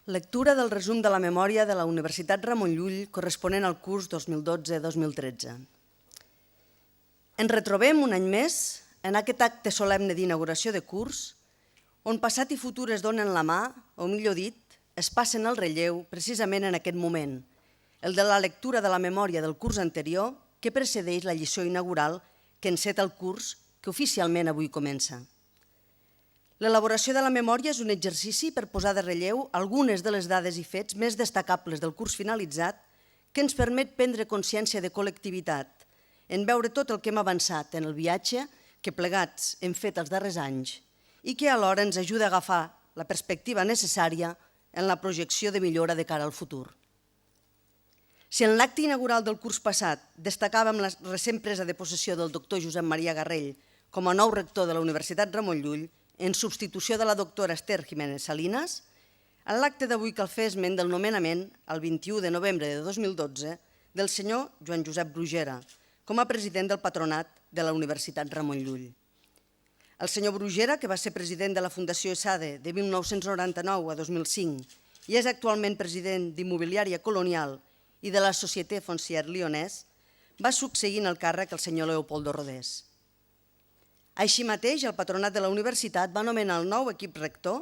Lectura del resum de la memòria de la Universitat Ramon Llull corresponent al curs 2012-2013. Ens retrobem un any més en aquest acte solemne d'inauguració de curs, on passat i futur es donen la mà, o millor dit, es passen el relleu precisament en aquest moment, el de la lectura de la memòria del curs anterior que precedeix la lliçó inaugural que enceta el curs que oficialment avui comença. L'elaboració de la memòria és un exercici per posar de relleu algunes de les dades i fets més destacables del curs finalitzat que ens permet prendre consciència de col·lectivitat, en veure tot el que hem avançat en el viatge que plegats hem fet els darrers anys i que alhora ens ajuda a agafar la perspectiva necessària en la projecció de millora de cara al futur. Si en l'acte inaugural del curs passat destacàvem la recent presa de possessió del doctor Josep Maria Garrell com a nou rector de la Universitat Ramon Llull, en substitució de la doctora Esther Jiménez Salinas, en l'acte d'avui cal fer esment del nomenament, el 21 de novembre de 2012, del senyor Joan Josep Brugera, com a president del patronat de la Universitat Ramon Llull. El senyor Brugera, que va ser president de la Fundació ESADE de 1999 a 2005 i és actualment president d'Immobiliària Colonial i de la Société Foncière Lyonnaise, va succeir en el càrrec el senyor Leopoldo Rodés. Així mateix, el patronat de la universitat va nomenar el nou equip rector,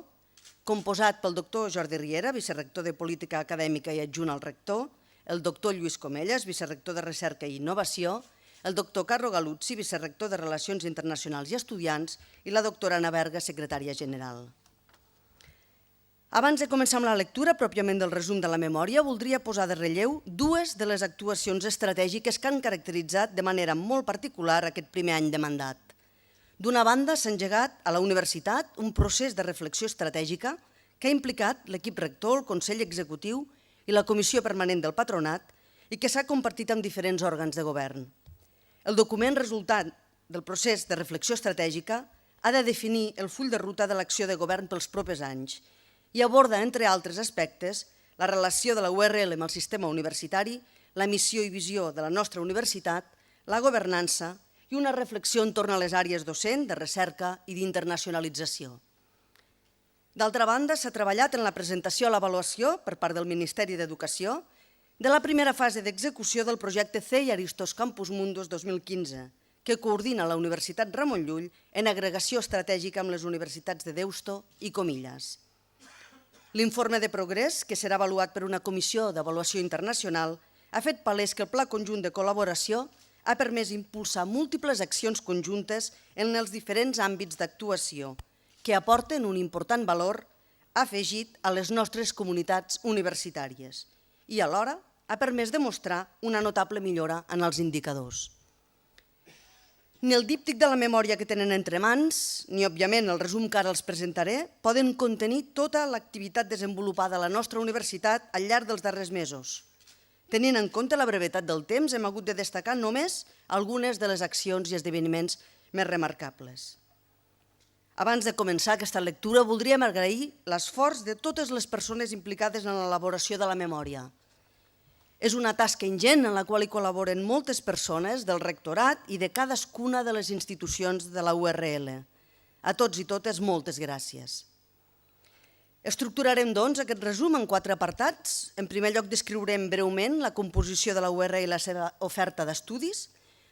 composat pel doctor Jordi Riera, vicerrector de Política Acadèmica i adjunt al rector, el doctor Lluís Comelles, vicerrector de Recerca i Innovació, el doctor Carlo Galuzzi, vicerrector de Relacions Internacionals i Estudiants, i la doctora Ana Berga, secretària general. Abans de començar amb la lectura pròpiament del resum de la memòria, voldria posar de relleu dues de les actuacions estratègiques que han caracteritzat de manera molt particular aquest primer any de mandat. D'una banda, s'ha engegat a la universitat un procés de reflexió estratègica que ha implicat l'equip rector, el Consell Executiu i la Comissió Permanent del Patronat i que s'ha compartit amb diferents òrgans de govern. El document resultant del procés de reflexió estratègica ha de definir el full de ruta de l'acció de govern pels propers anys i aborda, entre altres aspectes, la relació de la URL amb el sistema universitari, la missió i visió de la nostra universitat, la governança i una reflexió entorn a les àrees docent, de recerca i d'internacionalització. D'altra banda, s'ha treballat en la presentació a l'avaluació per part del Ministeri d'Educació de la primera fase d'execució del projecte CEI Aristos Campus Mundus 2015, que coordina la Universitat Ramon Llull en agregació estratègica amb les universitats de Deusto i Comillas. L'informe de progrés, que serà avaluat per una comissió d'avaluació internacional, ha fet palès que el Pla Conjunt de Col·laboració ha permès impulsar múltiples accions conjuntes en els diferents àmbits d'actuació que aporten un important valor afegit a les nostres comunitats universitàries i alhora ha permès demostrar una notable millora en els indicadors. Ni el díptic de la memòria que tenen entre mans, ni òbviament el resum que ara els presentaré, poden contenir tota l'activitat desenvolupada a la nostra universitat al llarg dels darrers mesos. Tenint en compte la brevetat del temps, hem hagut de destacar només algunes de les accions i esdeveniments més remarcables. Abans de començar aquesta lectura, voldríem agrair l'esforç de totes les persones implicades en l'elaboració de la memòria. És una tasca ingent en la qual hi col·laboren moltes persones del rectorat i de cadascuna de les institucions de la URL. A tots i totes, moltes gràcies. Estructurarem, doncs, aquest resum en 4 apartats. En primer lloc, descriurem breument la composició de la URL i la seva oferta d'estudis.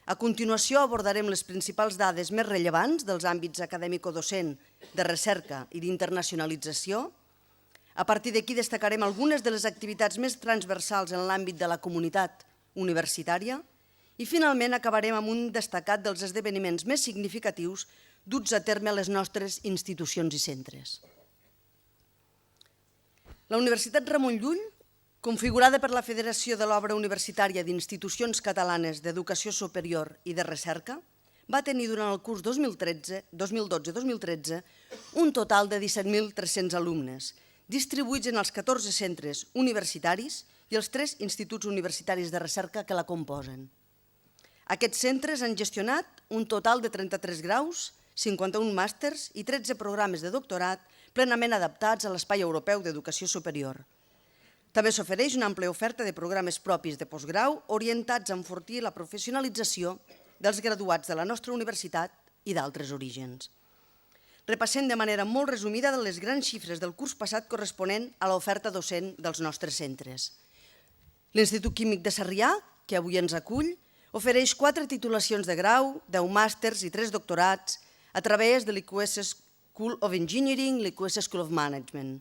A continuació, abordarem les principals dades més rellevants dels àmbits acadèmico-docent, de recerca i d'internacionalització. A partir d'aquí, destacarem algunes de les activitats més transversals en l'àmbit de la comunitat universitària. I, finalment, acabarem amb un destacat dels esdeveniments més significatius duts a terme a les nostres institucions i centres. La Universitat Ramon Llull, configurada per la Federació de l'Obra Universitària d'Institucions Catalanes d'Educació Superior i de Recerca, va tenir durant el curs 2012-2013 un total de 17.300 alumnes, distribuïts en els 14 centres universitaris i els 3 instituts universitaris de recerca que la composen. Aquests centres han gestionat un total de 33 graus, 51 màsters i 13 programes de doctorat plenament adaptats a l'espai europeu d'educació superior. També s'ofereix una àmplia oferta de programes propis de postgrau orientats a enfortir la professionalització dels graduats de la nostra universitat i d'altres orígens. repassem de manera molt resumida les grans xifres del curs passat corresponent a l'oferta docent dels nostres centres. L'Institut Químic de Sarrià, que avui ens acull, ofereix 4 titulacions de grau, 10 màsters i 3 doctorats a través de l'IQS School of Engineering i l'IQS School of Management.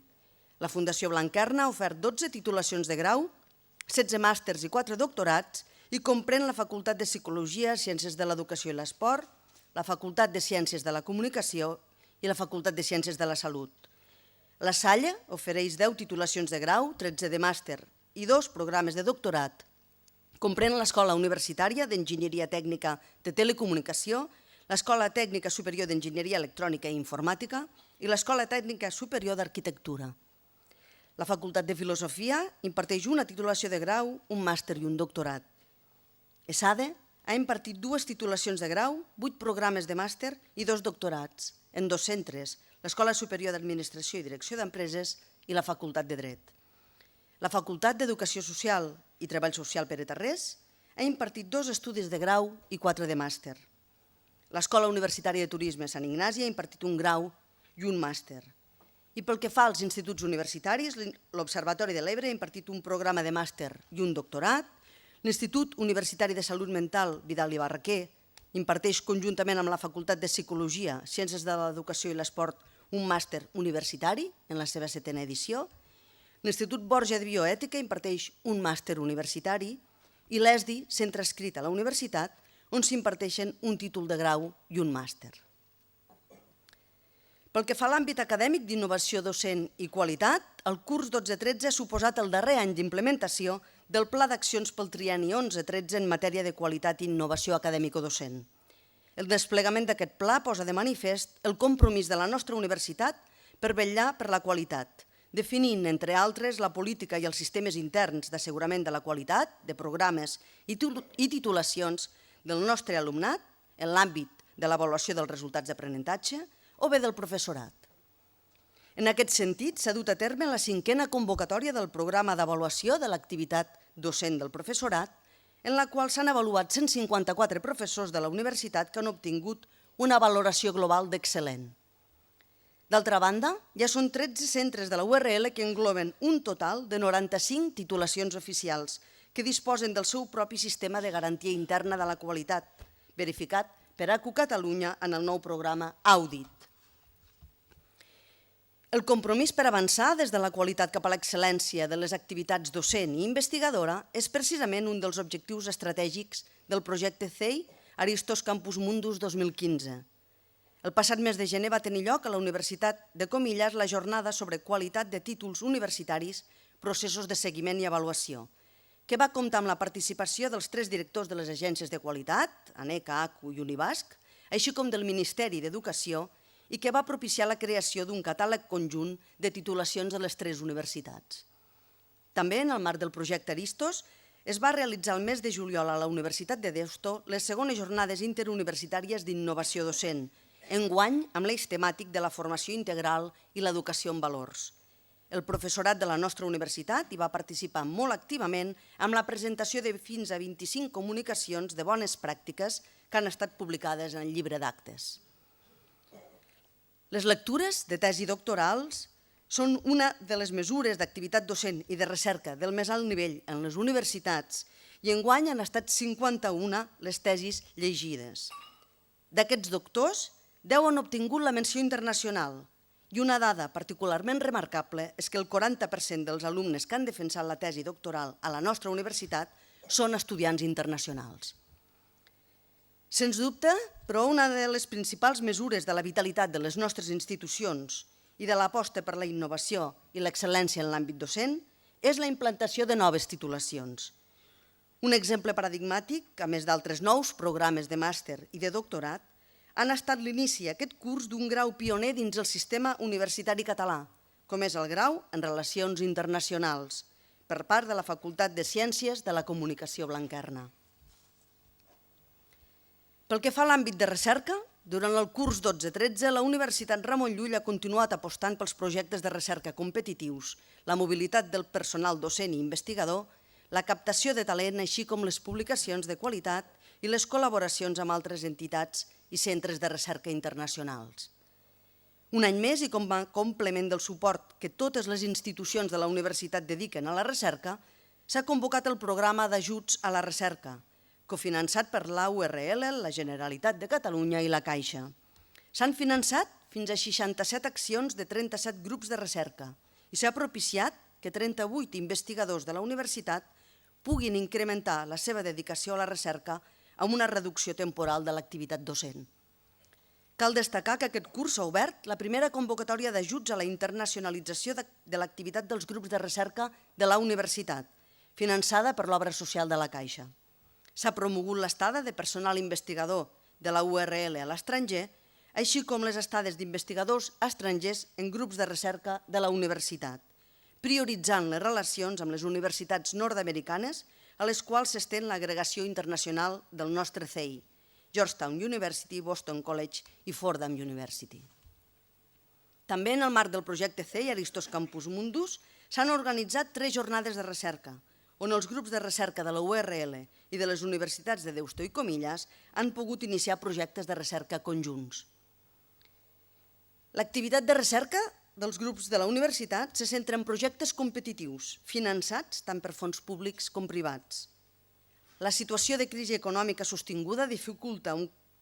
La Fundació Blanquerna ha ofert 12 titulacions de grau, 16 màsters i 4 doctorats i comprèn la Facultat de Psicologia, Ciències de l'Educació i l'Esport, la Facultat de Ciències de la Comunicació i la Facultat de Ciències de la Salut. La Salle ofereix 10 titulacions de grau, 13 de màster i 2 programes de doctorat. Comprèn l'Escola Universitària d'Enginyeria Tècnica de Telecomunicació, l'Escola Tècnica Superior d'Enginyeria Electrònica i Informàtica i l'Escola Tècnica Superior d'Arquitectura. La Facultat de Filosofia imparteix una titulació de grau, un màster i un doctorat. ESADE ha impartit 2 titulacions de grau, 8 programes de màster i 2 doctorats en 2 centres, l'Escola Superior d'Administració i Direcció d'Empreses i la Facultat de Dret. La Facultat d'Educació Social i Treball Social Pere Tarrés ha impartit 2 estudis de grau i 4 de màster. L'Escola Universitària de Turisme Sant Ignasi ha impartit un grau i un màster. I pel que fa als instituts universitaris, l'Observatori de l'Ebre ha impartit un programa de màster i un doctorat, l'Institut Universitari de Salut Mental Vidal i Barraquer imparteix conjuntament amb la Facultat de Psicologia, Ciències de l'Educació i l'Esport un màster universitari en la seva 7a edició, l'Institut Borja de Bioètica imparteix un màster universitari i l'ESDI, centre adscrit a la universitat, on s'imparteixen un títol de grau i un màster. Pel que fa a l'àmbit acadèmic d'innovació docent i qualitat, el curs 12-13 ha suposat el darrer any d'implementació del Pla d'Accions pel trienni 11-13 en matèria de qualitat i innovació acadèmico-docent. El desplegament d'aquest pla posa de manifest el compromís de la nostra universitat per vetllar per la qualitat, definint, entre altres, la política i els sistemes interns d'assegurament de la qualitat de programes i titulacions del nostre alumnat en l'àmbit de l'avaluació dels resultats d'aprenentatge o bé del professorat. En aquest sentit, s'ha dut a terme la 5a convocatòria del programa d'avaluació de l'activitat docent del professorat, en la qual s'han avaluat 154 professors de la universitat que han obtingut una valoració global d'excel·lent. D'altra banda, ja són 13 centres de la URL que engloben un total de 95 titulacions oficials que disposen del seu propi sistema de garantia interna de la qualitat, verificat per ACU Catalunya en el nou programa Audit. El compromís per avançar des de la qualitat cap a l'excel·lència de les activitats docent i investigadora és precisament un dels objectius estratègics del projecte CEI Aristos Campus Mundus 2015. El passat mes de gener va tenir lloc a la Universitat de Comillas la jornada sobre qualitat de títols universitaris, processos de seguiment i avaluació, que va comptar amb la participació dels 3 directors de les agències de qualitat, ANECA, ACU i Unibasc, així com del Ministeri d'Educació, i que va propiciar la creació d'un catàleg conjunt de titulacions de les 3 universitats. També, en el marc del projecte Aristos, es va realitzar el mes de juliol a la Universitat de Deusto les segones jornades interuniversitàries d'innovació docent, enguany amb l'eix temàtic de la formació integral i l'educació en valors. El professorat de la nostra universitat hi va participar molt activament amb la presentació de fins a 25 comunicacions de bones pràctiques que han estat publicades en el llibre d'actes. Les lectures de tesi doctorals són una de les mesures d'activitat docent i de recerca del més alt nivell en les universitats i enguany han estat 51 les tesis llegides. D'aquests doctors, 10 han obtingut la menció internacional i una dada particularment remarcable és que el 40% dels alumnes que han defensat la tesi doctoral a la nostra universitat són estudiants internacionals. Sens dubte, però una de les principals mesures de la vitalitat de les nostres institucions i de l'aposta per la innovació i l'excel·lència en l'àmbit docent és la implantació de noves titulacions. Un exemple paradigmàtic, a més d'altres nous programes de màster i de doctorat, han estat l'inici aquest curs d'un grau pioner dins el sistema universitari català, com és el grau en Relacions Internacionals, per part de la Facultat de Ciències de la Comunicació Blanquerna. Pel que fa a l'àmbit de recerca, durant el curs 12-13, la Universitat Ramon Llull ha continuat apostant pels projectes de recerca competitius, la mobilitat del personal docent i investigador, la captació de talent, així com les publicacions de qualitat i les col·laboracions amb altres entitats i centres de recerca internacionals. Un any més, i com a complement del suport que totes les institucions de la universitat dediquen a la recerca, s'ha convocat el programa d'ajuts a la recerca, cofinançat per l'AURL, la Generalitat de Catalunya i la Caixa. S'han finançat fins a 67 accions de 37 grups de recerca i s'ha propiciat que 38 investigadors de la universitat puguin incrementar la seva dedicació a la recerca amb una reducció temporal de l'activitat docent. Cal destacar que aquest curs s'ha obert la primera convocatòria d'ajuts a la internacionalització de l'activitat dels grups de recerca de la universitat, finançada per l'obra social de la Caixa. S'ha promogut l'estada de personal investigador de la URL a l'estranger, així com les estades d'investigadors estrangers en grups de recerca de la universitat, prioritzant les relacions amb les universitats nord-americanes a les quals s'estén l'agregació internacional del nostre CEI, Georgetown University, Boston College i Fordham University. També en el marc del projecte CEI Aristos Campus Mundus s'han organitzat 3 jornades de recerca, on els grups de recerca de la URL i de les universitats de Deusto i Comillas han pogut iniciar projectes de recerca conjunts. L'activitat de recerca dels grups de la universitat se centra en projectes competitius, finançats tant per fons públics com privats. La situació de crisi econòmica sostinguda dificulta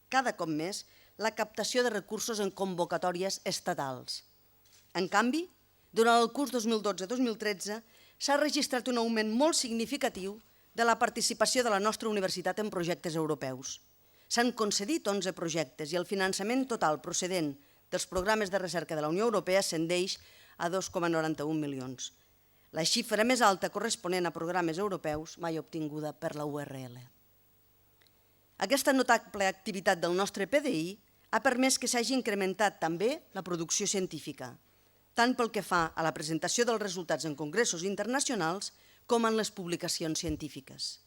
cada cop més la captació de recursos en convocatòries estatals. En canvi, durant el curs 2012-2013 s'ha registrat un augment molt significatiu de la participació de la nostra universitat en projectes europeus. S'han concedit 11 projectes i el finançament total procedent dels programes de recerca de la Unió Europea ascendeix a 2,91 milions. La xifra més alta corresponent a programes europeus mai obtinguda per la URL. Aquesta notable activitat del nostre PDI ha permès que s'hagi incrementat també la producció científica, tant pel que fa a la presentació dels resultats en congressos internacionals com en les publicacions científiques.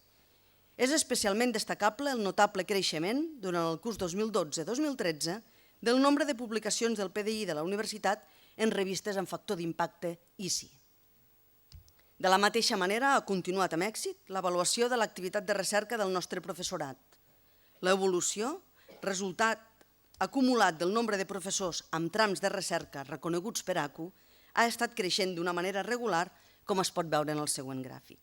És especialment destacable el notable creixement durant el curs 2012-2013 del nombre de publicacions del PDI de la universitat en revistes amb factor d'impacte ICI. De la mateixa manera, ha continuat amb èxit l'avaluació de l'activitat de recerca del nostre professorat. L'evolució, resultat acumulat del nombre de professors amb trams de recerca reconeguts per ACU, ha estat creixent d'una manera regular, com es pot veure en el següent gràfic.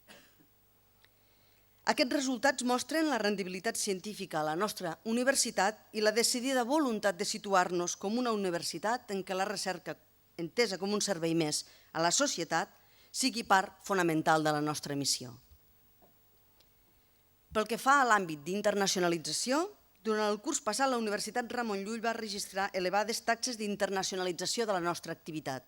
Aquests resultats mostren la rendibilitat científica a la nostra universitat i la decidida voluntat de situar-nos com una universitat en què la recerca, entesa com un servei més a la societat, sigui part fonamental de la nostra missió. Pel que fa a l'àmbit d'internacionalització, durant el curs passat la Universitat Ramon Llull va registrar elevades taxes d'internacionalització de la nostra activitat.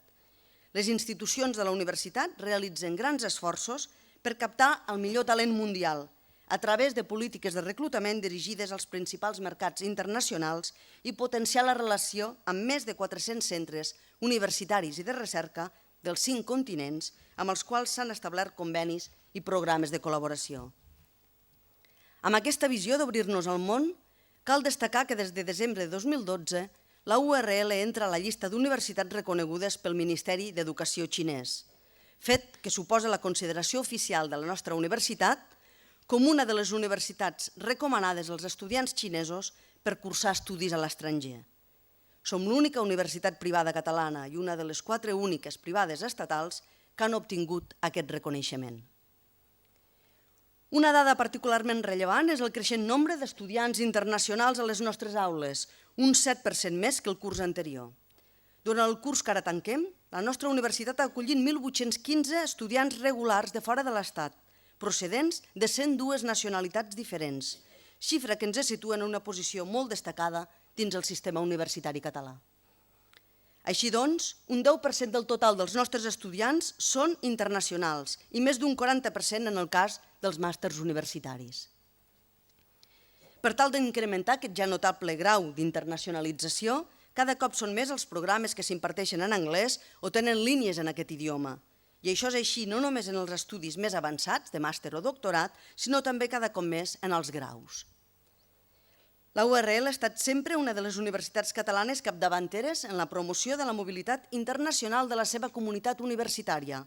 Les institucions de la universitat realitzen grans esforços per captar el millor talent mundial a través de polítiques de reclutament dirigides als principals mercats internacionals i potenciar la relació amb més de 400 centres universitaris i de recerca dels 5 continents amb els quals s'han establert convenis i programes de col·laboració. Amb aquesta visió d'obrir-nos al món, cal destacar que des de desembre de 2012 la URL entra a la llista d'universitats reconegudes pel Ministeri d'Educació xinès, fet que suposa la consideració oficial de la nostra universitat com una de les universitats recomanades als estudiants xinesos per cursar estudis a l'estranger. Som l'única universitat privada catalana i una de les 4 úniques privades estatals que han obtingut aquest reconeixement. Una dada particularment rellevant és el creixent nombre d'estudiants internacionals a les nostres aules, un 7% més que el curs anterior. Durant el curs que ara tanquem, la nostra universitat ha acollit 1.815 estudiants regulars de fora de l'Estat, procedents de 102 nacionalitats diferents, xifra que ens situa en una posició molt destacada dins el sistema universitari català. Així doncs, un 10% del total dels nostres estudiants són internacionals i més d'un 40% en el cas dels màsters universitaris. Per tal d'incrementar aquest ja notable grau d'internacionalització, cada cop són més els programes que s'imparteixen en anglès o tenen línies en aquest idioma. I això és així no només en els estudis més avançats, de màster o doctorat, sinó també cada cop més en els graus. La URL ha estat sempre una de les universitats catalanes capdavanteres en la promoció de la mobilitat internacional de la seva comunitat universitària.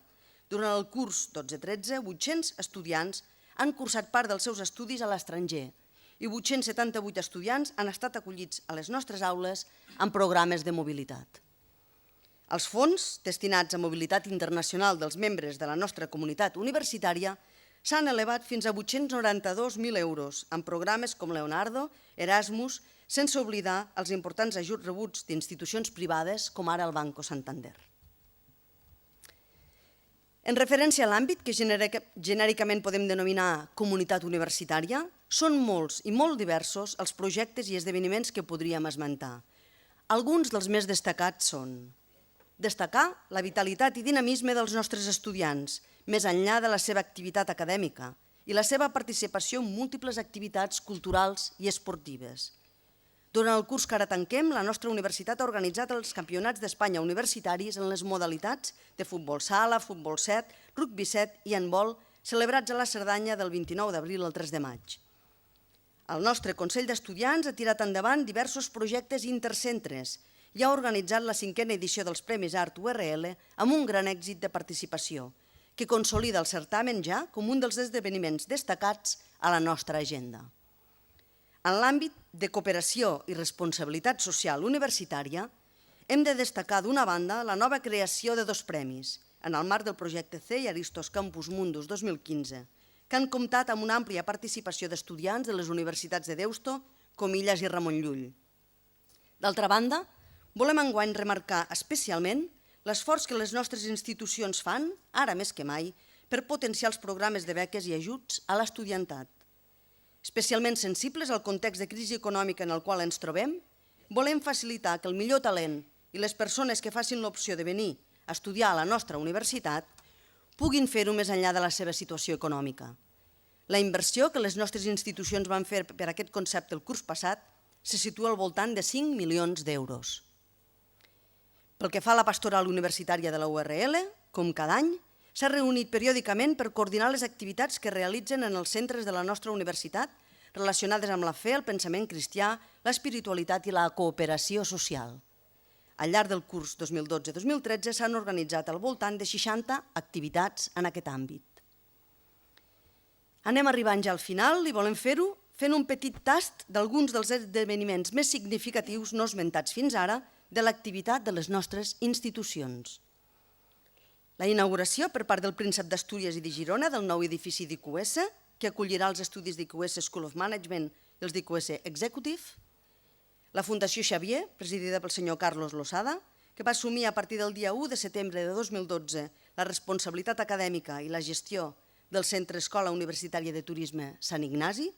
Durant el curs 12-13, 800 estudiants han cursat part dels seus estudis a l'estranger i 878 estudiants han estat acollits a les nostres aules en programes de mobilitat. Els fons destinats a mobilitat internacional dels membres de la nostra comunitat universitària s'han elevat fins a 892.000 euros en programes com Leonardo, Erasmus, sense oblidar els importants ajuts rebuts d'institucions privades com ara el Banco Santander. En referència a l'àmbit que genèricament podem denominar comunitat universitària, són molts i molt diversos els projectes i esdeveniments que podríem esmentar. Alguns dels més destacats són destacar la vitalitat i dinamisme dels nostres estudiants, més enllà de la seva activitat acadèmica, i la seva participació en múltiples activitats culturals i esportives. Durant el curs que ara tanquem, la nostra universitat ha organitzat els campionats d'Espanya universitaris en les modalitats de futbol sala, futbol 7, rugby 7 i handbol, celebrats a la Cerdanya del 29 d'abril al 3 de maig. El nostre Consell d'Estudiants ha tirat endavant diversos projectes intercentres i ha organitzat la 5a edició dels Premis Art URL amb un gran èxit de participació, que consolida el certamen ja com un dels esdeveniments destacats a la nostra agenda. En l'àmbit de cooperació i responsabilitat social universitària, hem de destacar d'una banda la nova creació de 2 premis, en el marc del projecte C i Aristos Campus Mundus 2015, que han comptat amb una àmplia participació d'estudiants de les universitats de Deusto, Comillas i Ramon Llull. D'altra banda, volem enguany remarcar especialment l'esforç que les nostres institucions fan, ara més que mai, per potenciar els programes de beques i ajuts a l'estudiantat. Especialment sensibles al context de crisi econòmica en el qual ens trobem, volem facilitar que el millor talent i les persones que facin l'opció de venir a estudiar a la nostra universitat puguin fer-ho més enllà de la seva situació econòmica. La inversió que les nostres institucions van fer per aquest concepte el curs passat se situa al voltant de 5 milions d'euros. Pel que fa a la pastoral universitària de la URL, com cada any, s'ha reunit periòdicament per coordinar les activitats que realitzen en els centres de la nostra universitat relacionades amb la fe, el pensament cristià, l'espiritualitat i la cooperació social. Al llarg del curs 2012-2013 s'han organitzat al voltant de 60 activitats en aquest àmbit. Anem arribant ja al final i volem fer-ho fent un petit tast d'alguns dels esdeveniments més significatius no esmentats fins ara de l'activitat de les nostres institucions. La inauguració per part del Príncep d'Astúries i de Girona del nou edifici d'IQS, que acollirà els estudis d'IQS School of Management i els d'IQS Executive. La Fundació Xavier, presidida pel senyor Carlos Losada, que va assumir a partir del dia 1 de setembre de 2012 la responsabilitat acadèmica i la gestió del Centre Escola Universitària de Turisme Sant Ignasi.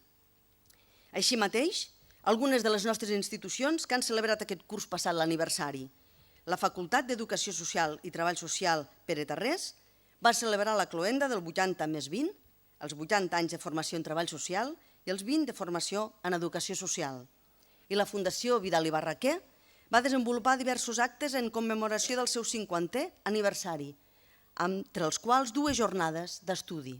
Així mateix, algunes de les nostres institucions que han celebrat aquest curs passat l'aniversari. La Facultat d'Educació Social i Treball Social Pere Tarrés va celebrar la cloenda del 80+20, els 80 anys de formació en treball social i els 20 de formació en educació social. I la Fundació Vidal i Barraquer va desenvolupar diversos actes en commemoració del seu 50è aniversari, entre els quals 2 jornades d'estudi.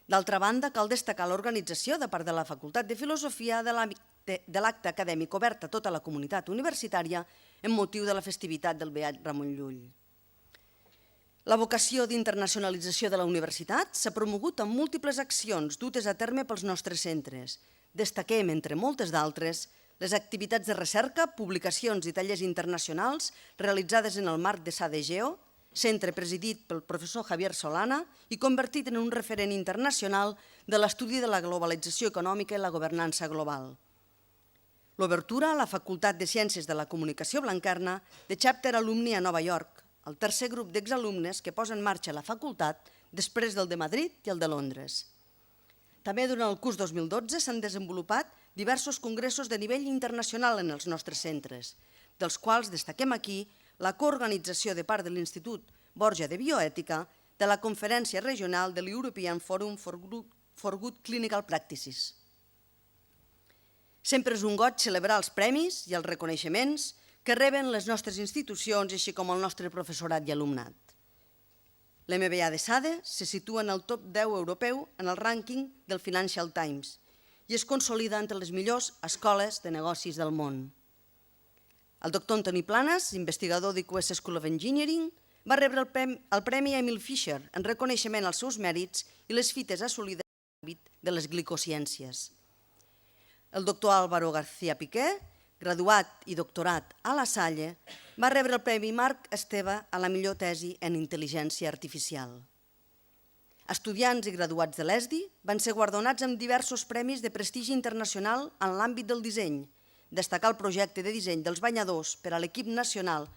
D'altra banda, cal destacar l'organització de part de la Facultat de Filosofia de l'acte acadèmic obert a tota la comunitat universitària en motiu de la festivitat del Beat Ramon Llull. La vocació d'internacionalització de la universitat s'ha promogut amb múltiples accions dutes a terme pels nostres centres. Destaquem, entre moltes d'altres, les activitats de recerca, publicacions i tallers internacionals realitzades en el marc de SADEGEO, centre presidit pel professor Javier Solana i convertit en un referent internacional de l'estudi de la globalització econòmica i la governança global. L'obertura a la Facultat de Ciències de la Comunicació Blanquerna de Chapter Alumni a Nova York, el tercer grup d'exalumnes que posa en marxa la facultat després del de Madrid i el de Londres. També durant el curs 2012 s'han desenvolupat diversos congressos de nivell internacional en els nostres centres, dels quals destaquem aquí la coorganització de part de l'Institut Borja de Bioètica de la Conferència Regional de l'European Forum for Good Clinical Practices. Sempre és un goig celebrar els premis i els reconeixements que reben les nostres institucions, així com el nostre professorat i alumnat. L'MBA de SADE se situa en el top 10 europeu en el rànquing del Financial Times i es consolida entre les millors escoles de negocis del món. El doctor Antoni Planas, investigador d'IQS School of Engineering, va rebre el Premi Emil Fischer en reconeixement als seus mèrits i les fites assolides en l'àmbit de les glicociències. El doctor Álvaro García Piqué, graduat i doctorat a La Salle, Va rebre el Premi Marc Esteve a la millor tesi en intel·ligència artificial. Estudiants i graduats de l'ESDI van ser guardonats amb diversos premis de prestigi internacional en l'àmbit del disseny, destacar el projecte de disseny dels banyadors per a l'equip nacional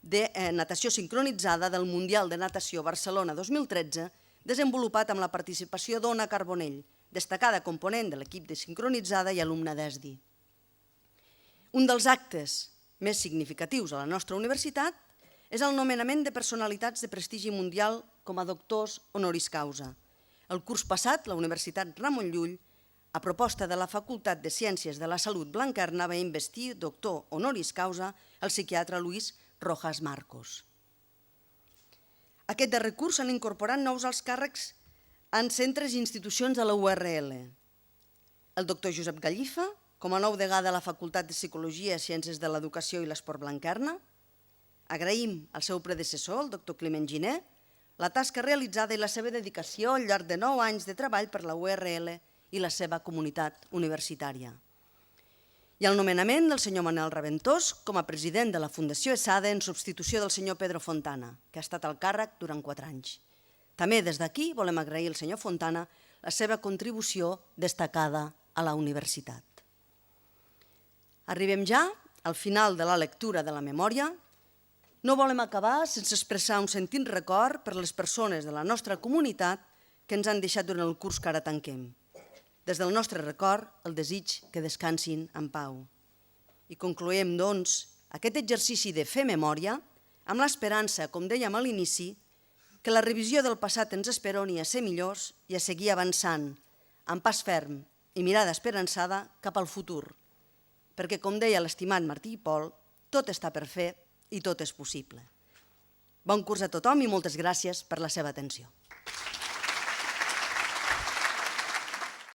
de natació sincronitzada del Mundial de Natació Barcelona 2013, desenvolupat amb la participació d'Ona Carbonell, destacada component de l'equip de sincronitzada i alumna d'ESDI. Un dels actes més significatius a la nostra universitat és el nomenament de personalitats de prestigi mundial com a doctors honoris causa. El curs passat, la Universitat Ramon Llull, a proposta de la Facultat de Ciències de la Salut Blanquerna, va investir doctor honoris causa el psiquiatre Luis Rojas Marcos. Aquest darrer curs s'han incorporat nous alts càrrecs en centres i institucions de la URL. El doctor Josep Gallifa, com a nou degà de la Facultat de Psicologia, Ciències de l'Educació i l'Esport Blanquerna. Agraïm al seu predecessor, el doctor Climent Giner, la tasca realitzada i la seva dedicació al llarg de 9 anys de treball per la URL i la seva comunitat universitària. I el nomenament del senyor Manel Raventós com a president de la Fundació ESADE en substitució del senyor Pedro Fontana, que ha estat al càrrec durant 4 anys. També des d'aquí volem agrair al senyor Fontana la seva contribució destacada a la universitat. Arribem ja al final de la lectura de la memòria. No volem acabar sense expressar un sentint record per les persones de la nostra comunitat que ens han deixat durant el curs que ara tanquem. Des del nostre record, el desig que descansin en pau. I concloem, doncs, aquest exercici de fer memòria amb l'esperança, com dèiem a l'inici, que la revisió del passat ens esperoni a ser millors i a seguir avançant, amb pas ferm i mirada esperançada cap al futur. Perquè, com deia l'estimat Martí i Pol, tot està per fer i tot és possible. Bon curs a tothom i moltes gràcies per la seva atenció.